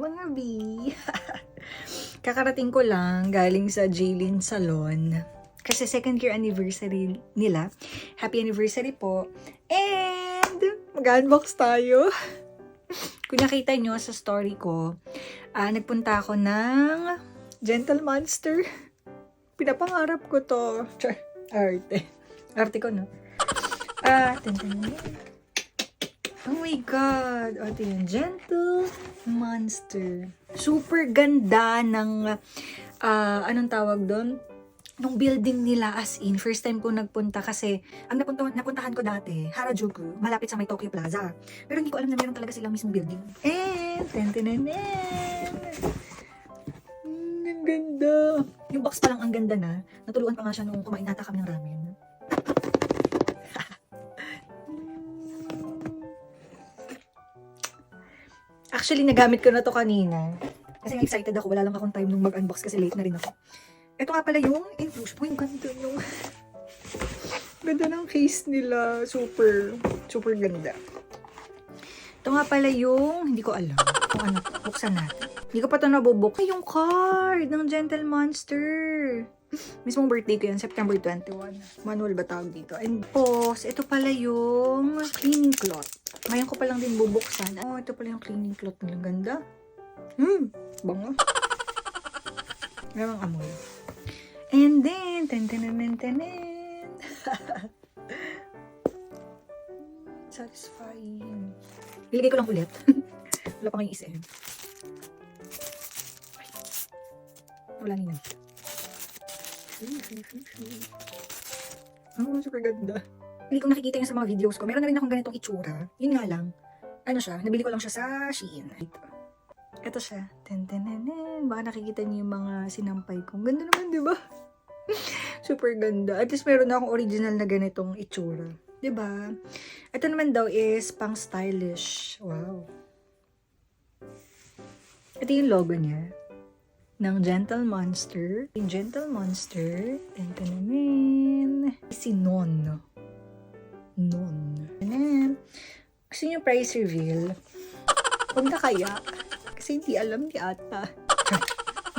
mga B. Kakarating ko lang galing sa Jaylin Salon. Kasi second year anniversary nila. Happy anniversary po. And mag-unbox tayo. Kung nakita nyo sa story ko, nagpunta ako ng Gentle Monster. Pinapangarap ko to. Arte. Arte ko, no? Oh my God! O, ito yung Gentle Monster. Super ganda ng, anong tawag doon? Nung building nila, as in, first time ko nagpunta kasi, ang napuntahan ko dati, Harajuku, malapit sa may Tokyo Plaza. Pero hindi ko alam na meron talaga silang mismong building. And, ang ganda. Yung box pa lang ang ganda na. Natuluan pa nga siya nung kumain nata kami ng ramen. Actually, nagamit ko na to kanina. Kasi excited ako. Wala lang akong time nung mag-unbox kasi late na rin ako. Ito nga pala yung infusion. Uy, ganda yung ganda ng case nila. Super, super ganda. Ito nga pala yung, hindi ko alam kung ano to. Buksan natin. Hindi ko pa ito nabubuk. Ay, yung card ng Gentle Monster. Mismong birthday ko yan, September 21. Manual ba tawag dito? And pause, ito pala yung cleaning cloth. Ngayon ko palang din bubuksan. Oh, ito pala yung cleaning cloth nila. Ganda. Bango. Gamang amoy. And then, satisfying. Iligay ko lang ulit. Wala pang iisip. Wala nina. Oh, super ganda. Hindi ko nakikita yan sa mga videos ko. Meron na rin akong ganitong itsura. Yun nga lang. Ano siya? Nabili ko lang siya sa Shein. Ito siya. Baka nakikita niyo yung mga sinampay ko. Ganda naman, di ba? Super ganda. At least meron na akong original na ganitong itsura. Di ba? Ito naman daw is pang stylish. Wow. Ito yung logo niya. Ng Gentle Monster. Yung Gentle Monster. Si Non. Gusto niyo price reveal? Huwag na kaya. Kasi hindi alam ni ata.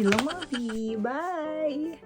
Hello, Mami. Bye!